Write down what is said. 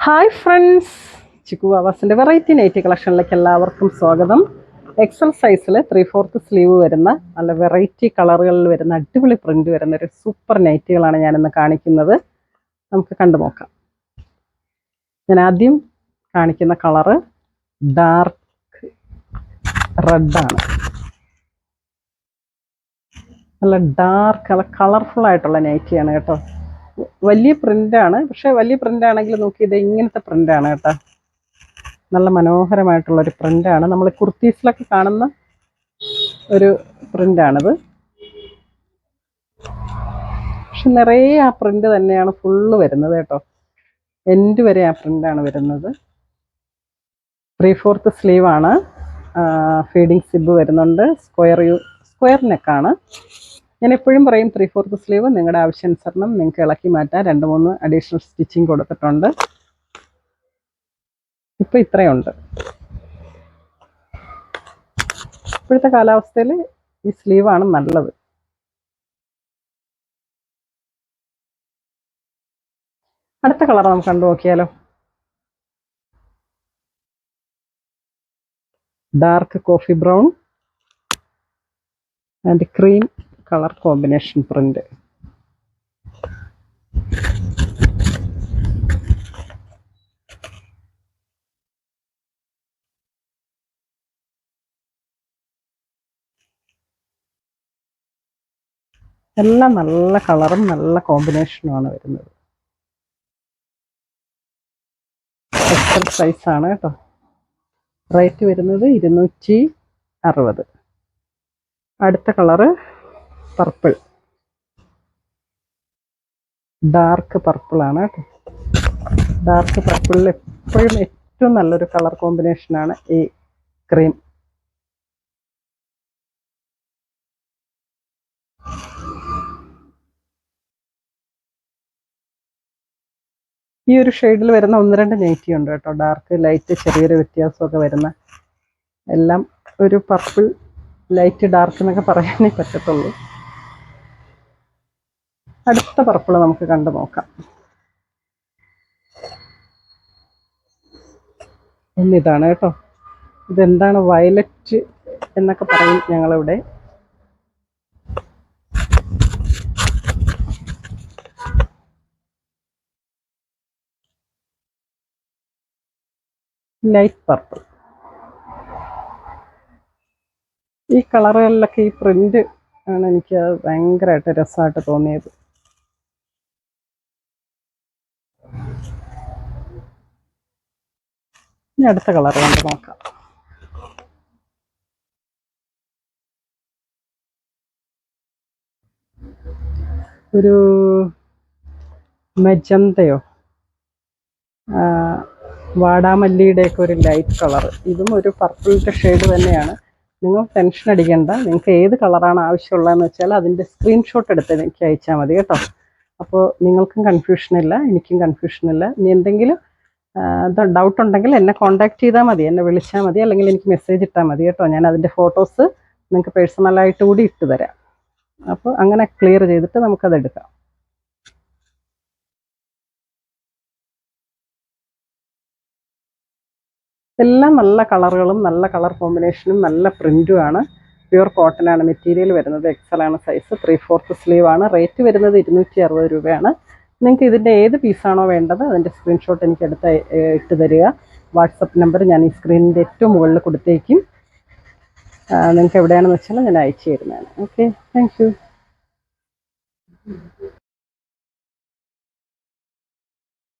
Hi friends, Chikku വാവാസിൻ്റെ variety nighty കളക്ഷനിലേക്ക് എല്ലാവർക്കും സ്വാഗതം. എക്സൽ സൈസിൽ 3/4 സ്ലീവ് വരുന്ന നല്ല വെറൈറ്റി കളറുകളിൽ വരുന്ന അടിപൊളി പ്രിൻ്റ് വരുന്ന ഒരു സൂപ്പർ നൈറ്റികളാണ് ഞാനിന്ന് കാണിക്കുന്നത്. നമുക്ക് കണ്ടു നോക്കാം. ഞാൻ ആദ്യം കാണിക്കുന്ന കളറ് ഡാർക്ക് റെഡാണ്. നല്ല ഡാർക്ക് നല്ല കളർഫുൾ ആയിട്ടുള്ള നൈറ്റിയാണ് കേട്ടോ. വലിയ പ്രിൻ്റാണ്, പക്ഷെ വലിയ പ്രിൻ്റ് ആണെങ്കിൽ നോക്കി ഇത് ഇങ്ങനത്തെ പ്രിൻ്റാണ് കേട്ടോ. നല്ല മനോഹരമായിട്ടുള്ളൊരു പ്രിൻ്റാണ്. നമ്മൾ കുർത്തീസിലൊക്കെ കാണുന്ന ഒരു പ്രിൻ്റാണിത്. പക്ഷെ നിറയെ ആ പ്രിൻ്റ് തന്നെയാണ് ഫുള്ള് വരുന്നത് കേട്ടോ. എൻഡ് വരെ ആ പ്രിൻ്റാണ് വരുന്നത്. 3/4 സ്ലീവാണ്. ഫീഡിങ് സിബ് വരുന്നുണ്ട്. സ്ക്വയർ നെക്കാണ്. ഞാൻ എപ്പോഴും പറയും 3/4 സ്ലീവ് നിങ്ങളുടെ ആവശ്യാനുസരണം നിങ്ങൾക്ക് ഇളക്കി മാറ്റാൻ 2-3 അഡീഷണൽ സ്റ്റിച്ചിങ് കൊടുത്തിട്ടുണ്ട്. ഇപ്പം ഇത്രയുണ്ട്. ഇപ്പോഴത്തെ കാലാവസ്ഥയിൽ ഈ സ്ലീവാണ് നല്ലത്. അടുത്ത കളർ നമുക്ക് കണ്ടു നോക്കിയാലോ. Dark coffee brown and cream colour combination print. എല്ലാം നല്ല കളറും നല്ല കോമ്പിനേഷനുമാണ് വരുന്നത്. എക്സൽ സൈസാണ് കേട്ടോ. റേറ്റ് വരുന്നത് 260. അടുത്ത കളറ് പർപ്പിൾ, ഡാർക്ക് പർപ്പിളാണ് കേട്ടോ. ഡാർക്ക് പർപ്പിളിൽ എപ്പോഴും ഏറ്റവും നല്ലൊരു കളർ കോമ്പിനേഷനാണ് ഈ ക്രീം. ഈ ഒരു ഷെയ്ഡിൽ വരുന്ന 1-2 നൈറ്റി ഉണ്ട് കേട്ടോ. ഡാർക്ക് ലൈറ്റ് ചെറിയൊരു വ്യത്യാസമൊക്കെ വരുന്ന, എല്ലാം ഒരു പർപ്പിൾ ലൈറ്റ് ഡാർക്ക് എന്നൊക്കെ പറയാനേ പറ്റത്തുള്ളൂ. അടുത്ത പർപ്പിൾ നമുക്ക് കണ്ടു നോക്കാം. ഇതാണ് കേട്ടോ. ഇതെന്താണ്, വയലറ്റ് എന്നൊക്കെ പറയും ഞങ്ങളിവിടെ. Light purple. ഈ കളറുകളിലൊക്കെ ഈ പ്രിന്റ് ആണ് എനിക്ക് ഭയങ്കരമായിട്ട് രസമായിട്ട് തോന്നിയത്. ഇനി അടുത്ത കളർ കണ്ട് നോക്കാം. ഒരു മെജന്തയോ വാടാമല്ലിയുടെയൊക്കെ ഒരു ലൈറ്റ് കളർ. ഇതും ഒരു പർപ്പിളിൻ്റെ ഷെയ്ഡ് തന്നെയാണ്. നിങ്ങൾ ടെൻഷൻ അടിക്കേണ്ട. നിങ്ങൾക്ക് ഏത് കളറാണ് ആവശ്യമുള്ളതെന്ന് വെച്ചാൽ അതിൻ്റെ സ്ക്രീൻഷോട്ട് എടുത്ത് എനിക്ക് അയച്ചാൽ മതി കേട്ടോ. അപ്പോൾ നിങ്ങൾക്കും കൺഫ്യൂഷനില്ല, എനിക്കും കൺഫ്യൂഷനില്ല. ഇനി എന്തെങ്കിലും ഡൗട്ട് ഉണ്ടെങ്കിൽ എന്നെ കോൺടാക്ട് ചെയ്താൽ മതി, എന്നെ വിളിച്ചാൽ മതി, അല്ലെങ്കിൽ എനിക്ക് മെസ്സേജ് ഇട്ടാൽ മതി കേട്ടോ. ഞാൻ അതിൻ്റെ ഫോട്ടോസ് നിങ്ങൾക്ക് പേഴ്സണലായിട്ട് കൂടി ഇട്ട് തരാം. അപ്പോൾ അങ്ങനെ ക്ലിയർ ചെയ്തിട്ട് നമുക്കത് എടുക്കാം. എല്ലാം നല്ല കളറുകളും നല്ല കളർ കോമ്പിനേഷനും നല്ല പ്രിൻറ്റുമാണ്. പ്യുവർ കോട്ടനാണ് മെറ്റീരിയൽ വരുന്നത്. എക്സലാണ് സൈസ്. 3/4 സ്ലീവാണ്. റേറ്റ് വരുന്നത് 260 രൂപയാണ്. നിങ്ങൾക്ക് ഇതിൻ്റെ ഏത് പീസാണോ വേണ്ടത് അതിൻ്റെ സ്ക്രീൻഷോട്ട് എനിക്ക് ഇട്ട് തരിക. വാട്സപ്പ് നമ്പർ ഞാൻ ഈ സ്ക്രീനിൻ്റെ ഏറ്റവും മുകളിൽ കൊടുത്തേക്കും. നിങ്ങൾക്ക് എവിടെയാണെന്ന് വെച്ചാൽ ഞാൻ അയച്ചു തരുന്നതാണ്. Okay, thank you.